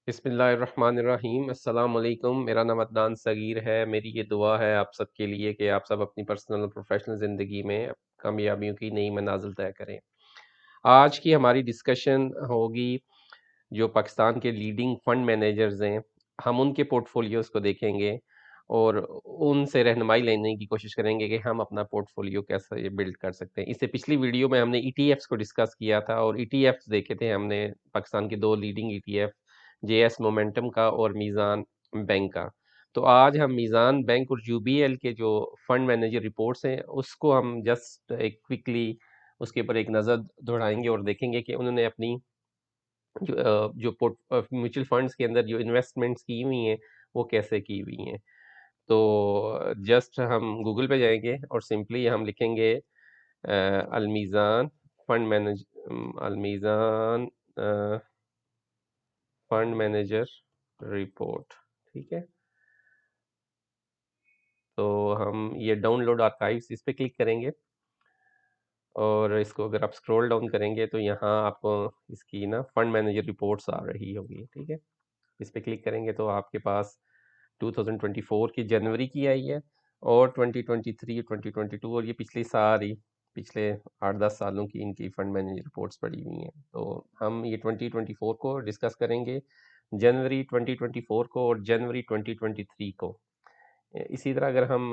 बिस्मिल्लाहिर्रहमानिर्रहीम अस्सलाम वालेकुम। मेरा नाम अदनान सगीर है। मेरी ये दुआ है आप सब के लिए कि आप सब अपनी पर्सनल और प्रोफेशनल ज़िंदगी में कामयाबियों की नई मनाजिल तय करें। आज की हमारी डिस्कशन होगी जो पाकिस्तान के लीडिंग फंड मैनेजर्स हैं, हम उनके पोर्टफोलियोज़ को देखेंगे और उनसे रहनुमाई लेने की कोशिश करेंगे कि हम अपना पोर्टफोलियो कैसे बिल्ड कर सकते हैं। इससे पिछली वीडियो में हमने ईटीएफ्स को डिस्कस किया था और ईटीएफ्स देखे थे हमने पाकिस्तान के 2 लीडिंग ईटीएफ जेएस मोमेंटम का और मीज़ान बैंक का। तो आज हम मीज़ान बैंक और यूबीएल के जो फंड मैनेजर रिपोर्ट्स हैं, उसको हम जस्ट एक क्विकली उसके ऊपर एक नज़र दौड़ाएँगे और देखेंगे कि उन्होंने अपनी जो म्यूचुअल फंड्स के अंदर जो इन्वेस्टमेंट्स की हुई हैं, वो कैसे की हुई हैं। तो जस्ट हम गूगल पे जाएँगे और सिंपली हम लिखेंगे अलमीज़ान अलमीज़ान अ, फंड मैनेजर रिपोर्ट, ठीक है? तो हम ये डाउनलोड आर्काइव्स इस पे क्लिक करेंगे और इसको अगर आप स्क्रॉल डाउन करेंगे तो यहाँ आपको इसकी ना फंड मैनेजर रिपोर्ट्स आ रही होगी, ठीक है? इस पे क्लिक करेंगे तो आपके पास 2024 की जनवरी की आई है और 2023, 2022 और ये पिछली सारी पिछले 8-10 सालों की इनकी फंड मैनेजर रिपोर्ट्स पड़ी हुई हैं। तो हम ये 2024 को डिस्कस करेंगे, जनवरी 2024 को और जनवरी 2023 को। इसी तरह अगर हम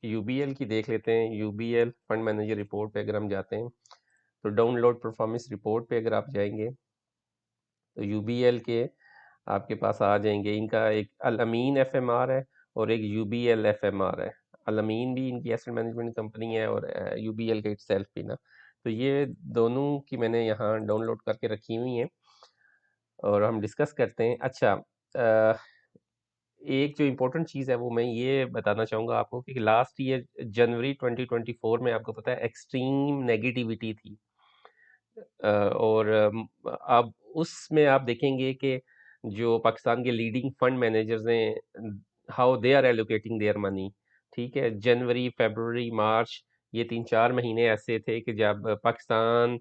यूबीएल की देख लेते हैं, यूबीएल फंड मैनेजर रिपोर्ट पे अगर हम जाते हैं तो डाउनलोड परफॉर्मेंस रिपोर्ट पे अगर आप जाएंगे तो यूबीएल के आपके पास आ जाएंगे। इनका एक अल अमीन एफएमआर है और एक यूबीएल एफएमआर है। अल अमीन भी इनकी एसेट मैनेजमेंट कंपनी है और यूबीएल के इटसेल्फ भी ना। तो ये दोनों की मैंने यहाँ डाउनलोड करके रखी हुई हैं और हम डिस्कस करते हैं। अच्छा, एक जो इम्पोर्टेंट चीज़ है वो मैं ये बताना चाहूँगा आपको कि लास्ट ईयर जनवरी 2024 में आपको पता है एक्सट्रीम नेगेटिविटी थी। और अब उसमें आप देखेंगे कि जो पाकिस्तान के लीडिंग फंड मैनेजर्स हैं, how they are allocating their money, ठीक है? जनवरी, फरवरी, मार्च ये 3-4 महीने ऐसे थे कि जब पाकिस्तान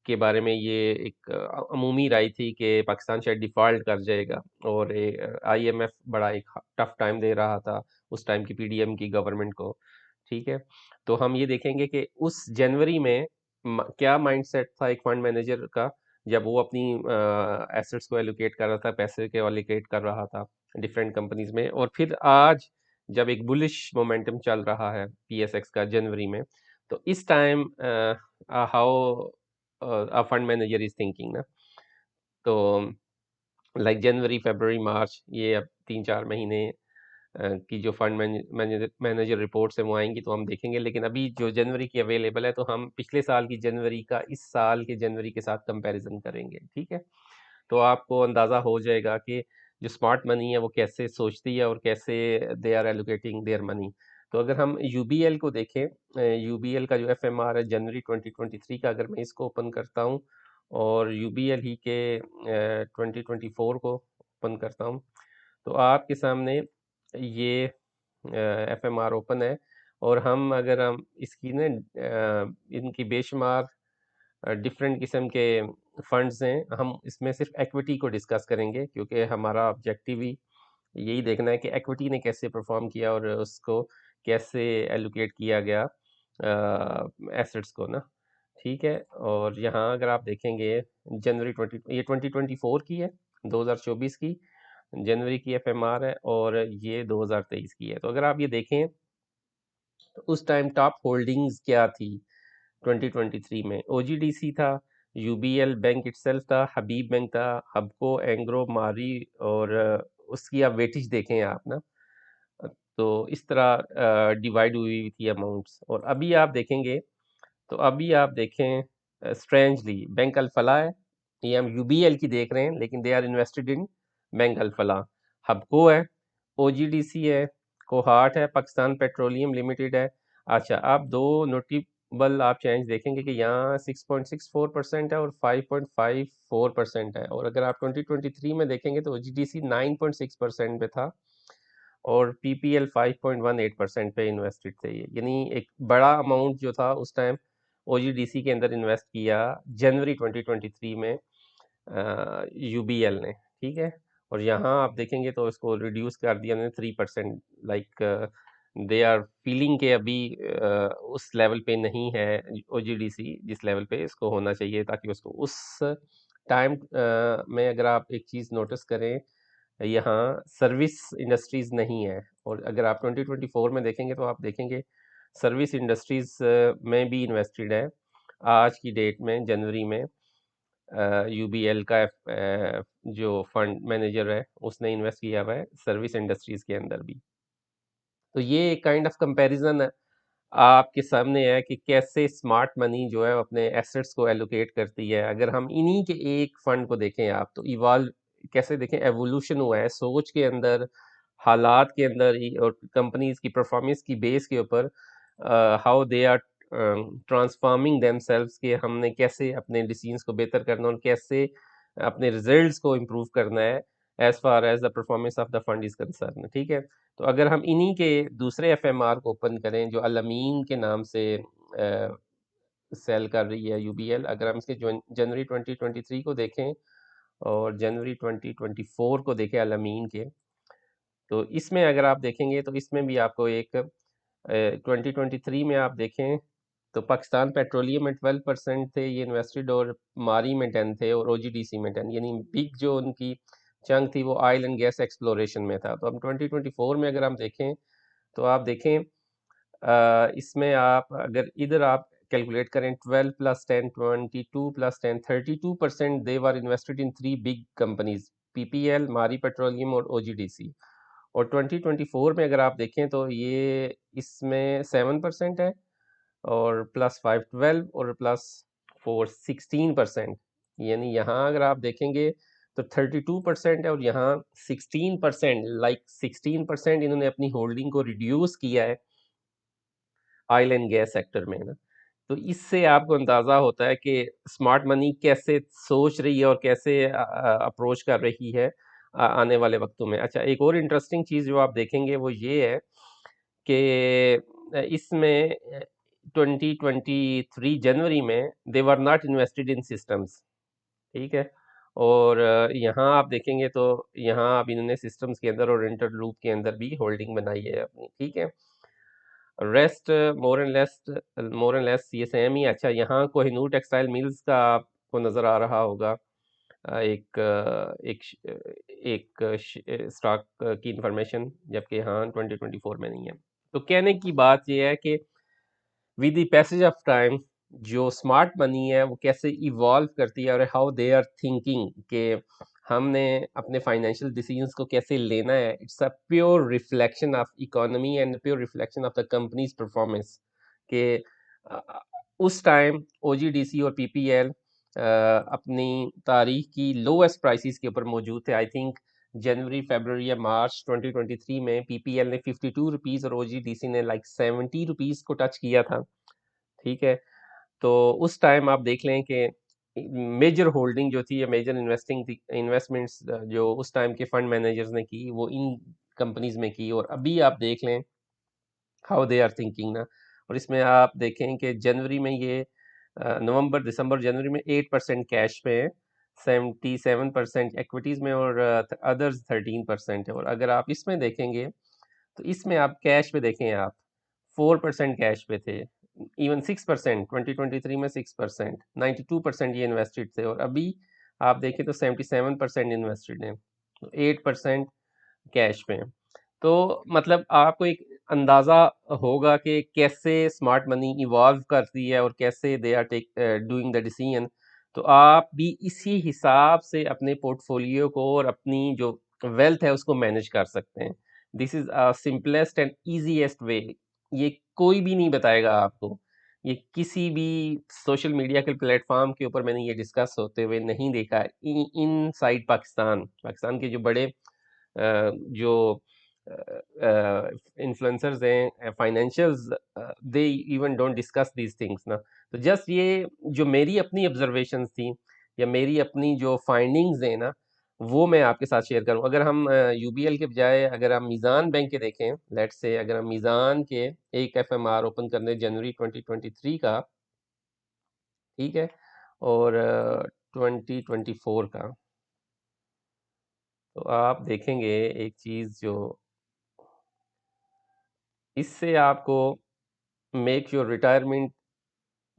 के बारे में ये एक अमूमी राय थी कि पाकिस्तान शायद डिफ़ॉल्ट कर जाएगा और आईएमएफ बड़ा एक टफ टाइम दे रहा था उस टाइम की पीडीएम की गवर्नमेंट को, ठीक है? तो हम ये देखेंगे कि उस जनवरी में क्या माइंडसेट था एक फंड मैनेजर का जब वो अपनी एसेट्स को एलोकेट कर रहा था, पैसे को एलोकेट कर रहा था डिफरेंट कंपनीज में। और फिर आज जब एक बुलिश मोमेंटम चल रहा है पीएसएक्स का जनवरी में, तो इस time how a fund manager is thinking ना। तो लाइक जनवरी, फरवरी, मार्च ये अब 3-4 महीने की जो फंड मैनेजर मैनेजर रिपोर्ट्स हैं वो आएंगी तो हम देखेंगे। लेकिन अभी जो जनवरी की अवेलेबल है तो हम पिछले साल की जनवरी का इस साल के जनवरी के साथ कंपैरिजन करेंगे, ठीक है? तो आपको अंदाज़ा हो जाएगा कि जो स्मार्ट मनी है वो कैसे सोचती है और कैसे they are allocating their money. तो अगर हम यूबीएल को देखें, यूबीएल का जो एफएमआर है जनवरी 2023 का, अगर मैं इसको ओपन करता हूँ और यूबीएल ही के 2024 को ओपन करता हूँ तो आपके सामने ये एफएमआर ओपन है। और हम अगर हम इसकी ना इनकी बेशुमार डिफरेंट किस्म के फंड्स हैं, हम इसमें सिर्फ इक्विटी को डिस्कस करेंगे क्योंकि हमारा ऑब्जेक्टिव ही यही देखना है कि इक्विटी ने कैसे परफॉर्म किया और उसको कैसे एलोकेट किया गया एसेट्स को ना, ठीक है? और यहाँ अगर आप देखेंगे जनवरी 20 ये 2024 की है, 2024 की जनवरी की एफएमआर है और ये 2023 की है। तो अगर आप ये देखें तो उस टाइम टॉप होल्डिंग्स क्या थी 2023 में? ओजीडीसी था, यूबीएल बैंक इटसेल्फ था, हबीब बैंक था, हबको, एंग्रो, मारी और उसकी आप वेटेज देखें आप ना। तो इस तरह डिवाइड हुई थी अमाउंट्स। और अभी आप देखेंगे तो अभी आप देखें स्ट्रेंजली बैंक अल-फलाह है, ये हम यूबीएल की देख रहे हैं लेकिन they are invested in bank Alfalah. Hubco है, ओजीडीसी है, कोहाट है, पाकिस्तान पेट्रोलियम लिमिटेड है। अच्छा, आप दो नोटेबल आप चेंज देखेंगे कि यहाँ 6.64% है और 5.54% है। और अगर आप 2023 में देखेंगे तो ओजीडीसी 9.6% पे था और पीपीएल 5.18% पे इन्वेस्टेड थे ये। यानी एक बड़ा अमाउंट जो था उस टाइम ओजीडीसी के अंदर इन्वेस्ट किया जनवरी 2023 में यूबीएल ने, ठीक है। और यहाँ आप देखेंगे तो इसको रिड्यूस कर दिया उन्होंने 3%। लाइक दे आर फीलिंग के अभी उस लेवल पे नहीं है ओजीडीसी जिस लेवल पे इसको होना चाहिए, ताकि उसको उस टाइम में अगर आप एक चीज़ नोटिस करें, यहाँ सर्विस इंडस्ट्रीज नहीं है। और अगर आप 2024 में देखेंगे तो आप देखेंगे सर्विस इंडस्ट्रीज में भी इन्वेस्टेड है आज की डेट में, जनवरी में। यूबीएल का जो फंड मैनेजर है उसने इन्वेस्ट किया हुआ है सर्विस इंडस्ट्रीज के अंदर भी। तो ये एक काइंड ऑफ कंपैरिजन आपके सामने है कि कैसे स्मार्ट मनी जो है वो अपने एसेट्स को एलोकेट करती है। अगर हम इन्हीं के एक फंड को देखें आप, तो इवॉल्व कैसे देखें, एवोल्यूशन हुआ है सोच के अंदर, हालात के अंदर और कंपनीज की परफॉर्मेंस की बेस के ऊपर, how they are transforming themselves, के हमने कैसे अपने डिसीजंस को बेहतर करना और कैसे अपने रिजल्ट्स को इम्प्रूव करना है as far as the performance of the fund is concern, ठीक है। तो अगर हम इन्हीं के दूसरे एफएमआर को ओपन करें जो अलामीन के नाम से सेल कर रही है यूबीएल, अगर हम इसके जनवरी 2023 को देखें और जनवरी 2024 को देखें अलामीन के, तो इसमें अगर आप देखेंगे तो इसमें भी आपको एक 2023 में आप देखें तो पाकिस्तान पेट्रोलियम में 12% थे ये इन्वेस्टेड, और मारी में 10 थे, और ओजीडीसी में 10, यानी बिग जो उनकी चंक थी वो ऑयल एंड गैस एक्सप्लोरेशन में था। तो अब 2024 में अगर हम देखें तो आप देखें इसमें आप अगर इधर आप कैलकुलेट करें 12 plus 10 22 plus 10 32% they were invested in 3 big companies, PPL, मारी पेट्रोलियम और ओजीडीसी। और 2024 में अगर आप देखें तो ये इसमें 7% है, और प्लस 5 12, और प्लस 4 16%। यानी यहाँ अगर आप देखेंगे तो 32% है और यहाँ 16%, लाइक 16% इन्होंने अपनी होल्डिंग को रिड्यूस किया है ऑयल एंड गैस सेक्टर में ना। तो इससे आपको अंदाज़ा होता है कि स्मार्ट मनी कैसे सोच रही है और कैसे अप्रोच कर रही है आने वाले वक्तों में। अच्छा, एक और इंटरेस्टिंग चीज़ जो आप देखेंगे वो ये है कि इसमें 2023 जनवरी में they were not invested in systems, ठीक है। और यहाँ आप देखेंगे तो यहाँ अब इन्होंने सिस्टम्स के अंदर और इंटरलूप के अंदर भी होल्डिंग बनाई है अपनी, ठीक है। रेस्ट मोर एंड लेस ये सेम ही। अच्छा, यहाँ कोहिनूर टेक्सटाइल मिल्स का आपको नज़र आ रहा होगा एक स्टॉक की इंफॉर्मेशन, जबकि यहाँ 2024 में नहीं है। तो कहने की बात यह है कि with the passage of time जो स्मार्ट मनी है वो कैसे इवॉल्व करती है, और हाउ दे आर थिंकिंग कि हमने अपने फाइनेंशियल डिसीजंस को कैसे लेना है। It's a pure reflection of economy and pure reflection of the companies performance के उस टाइम ओजीडीसी और पीपीएल अपनी तारीख की लोएस्ट प्राइसेस के ऊपर मौजूद थे। आई थिंक जनवरी, फरवरी या मार्च 2023 में पीपीएल ने 52 रुपीज़ और ओजीडीसी ने लाइक 70 रुपीज़ को टच किया था, ठीक है। तो उस टाइम आप देख लें कि मेजर होल्डिंग जो थी या मेजर इन्वेस्टमेंट्स जो उस टाइम के फंड मैनेजर्स ने की वो इन कंपनीज में की। और अभी आप देख लें हाउ दे आर थिंकिंग ना। और इसमें आप देखें कि जनवरी में ये नवंबर, दिसंबर, जनवरी में 8% कैश पे है, 77% इक्विटीज़ में, और अदर्स 13% है। और अगर आप इसमें देखेंगे तो इसमें आप कैश पे देखें आप 4% कैश पे थे, इवन 6% 2023 में 6%, 92% ये इन्वेस्टेड थे। और अभी आप देखें तो 77% इन्वेस्टेड हैं, 8% कैश पे। तो मतलब आपको एक अंदाज़ा होगा कि कैसे स्मार्ट मनी इवॉल्व करती है और कैसे they are take doing the decision. तो आप भी इसी हिसाब से अपने पोर्टफोलियो को और अपनी जो वेल्थ है उसको मैनेज कर सकते हैं। This is simplest and easiest वे। ये कोई भी नहीं बताएगा आपको, ये किसी भी सोशल मीडिया के प्लेटफॉर्म के ऊपर मैंने ये डिस्कस होते हुए नहीं देखा है। इन साइड पाकिस्तान के जो बड़े जो इन्फ्लुएंसर्स हैं, financials, they even don't discuss these things ना। तो जस्ट ये जो मेरी अपनी ऑब्जर्वेशंस थी या मेरी अपनी जो फाइंडिंग्स हैं ना, वो मैं आपके साथ शेयर करूं। अगर हम यूबीएल के बजाय अगर हम मीज़ान बैंक के देखें, लेट्स से अगर हम मीज़ान के एक एफएमआर ओपन करने जनवरी 2023 का, ठीक है, और 2024 का, तो आप देखेंगे एक चीज़ जो इससे आपको make your retirement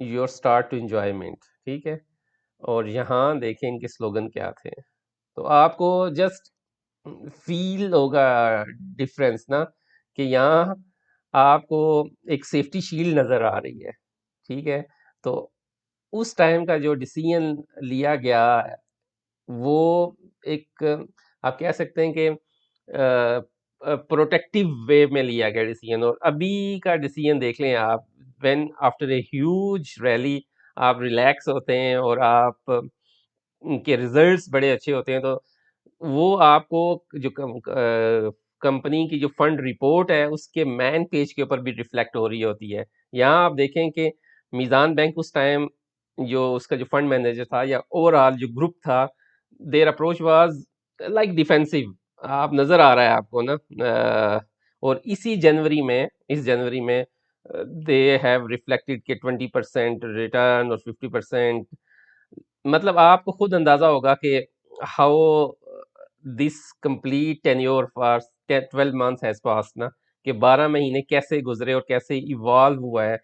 your start to enjoyment, ठीक है? और यहाँ देखें इनके स्लोगन क्या थे। तो आपको जस्ट फील होगा डिफरेंस ना, कि यहाँ आपको एक सेफ्टी शील्ड नज़र आ रही है, ठीक है? तो उस टाइम का जो डिसीजन लिया गया, वो एक आप कह सकते हैं कि प्रोटेक्टिव वे में लिया गया डिसीजन। और अभी का डिसीजन देख लें आप, when after a huge rally आप रिलैक्स होते हैं और आप उनके रिजल्ट्स बड़े अच्छे होते हैं, तो वो आपको जो कंपनी की जो फंड रिपोर्ट है उसके मेन पेज के ऊपर भी रिफ्लेक्ट हो रही होती है। यहाँ आप देखें कि मीज़ान बैंक उस टाइम जो उसका जो फंड मैनेजर था या ओवरऑल जो ग्रुप था, there approach was like defensive. आप नज़र आ रहा है आपको ना। और इस जनवरी में दे हैव रिफ्लेक्टेड के 20% रिटर्न और 50%। मतलब आपको खुद अंदाजा होगा कि how this complete tenure for 12 months has pass ना, कि 12 महीने कैसे गुजरे और कैसे इवॉल्व हुआ है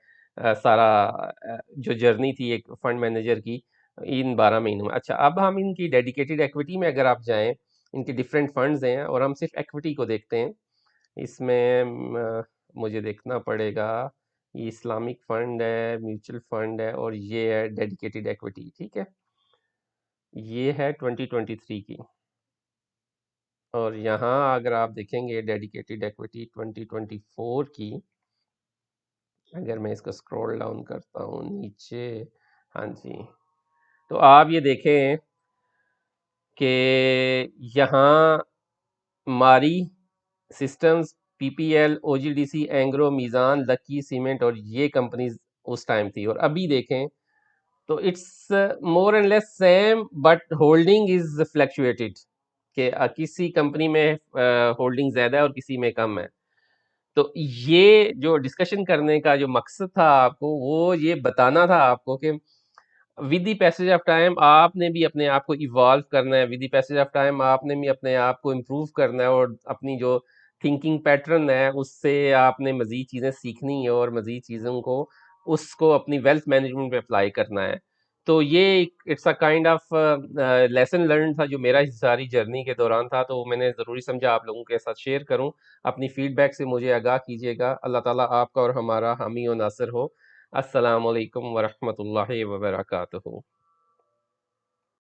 सारा जो जर्नी थी एक फंड मैनेजर की इन 12 महीनों में। अच्छा, अब हम इनकी डेडिकेटेड एक्विटी में अगर आप जाएं, इनके डिफरेंट फंड्स हैं और हम सिर्फ एक्विटी को देखते हैं, इसमें मुझे देखना पड़ेगा। ये इस्लामिक फंड है, म्यूचुअल फंड है, और ये है डेडिकेटेड एक्विटी, ठीक है? ये है 2023 की। और यहाँ अगर आप देखेंगे डेडिकेटेड एक्विटी 2024 की, अगर मैं इसको स्क्रॉल डाउन करता हूँ नीचे, हाँ जी, तो आप ये देखें कि यहाँ Mari systems, PPL, OGDC, Engro, Meezan, lucky cement, और ये कंपनीज उस टाइम थी। और अभी देखें तो it's more and less same, but holding is fluctuated, कि किसी कंपनी में होल्डिंग ज़्यादा है और किसी में कम है। तो ये जो डिस्कशन करने का जो मकसद था आपको, वो ये बताना था आपको कि with the passage of time आपने भी अपने आप को इवॉल्व करना है, with the passage of time आपने भी अपने आप को इम्प्रूव करना है, और अपनी जो थिंकिंग पैटर्न है उससे आपने मज़ीद चीज़ें सीखनी है और मज़ीद चीज़ों को उसको अपनी वेल्थ मैनेजमेंट में अप्लाई करना है। तो ये it's a kind of lesson learn था जो मेरा इस सारी जर्नी के दौरान था, तो मैंने ज़रूरी समझा आप लोगों के साथ शेयर करूं। अपनी फीडबैक से मुझे आगाह कीजिएगा। अल्लाह ताला आपका और हमारा हामी और नासिर हो। अस्सलाम वालेकुम वरहमतुल्लाहि वबरकातुहू।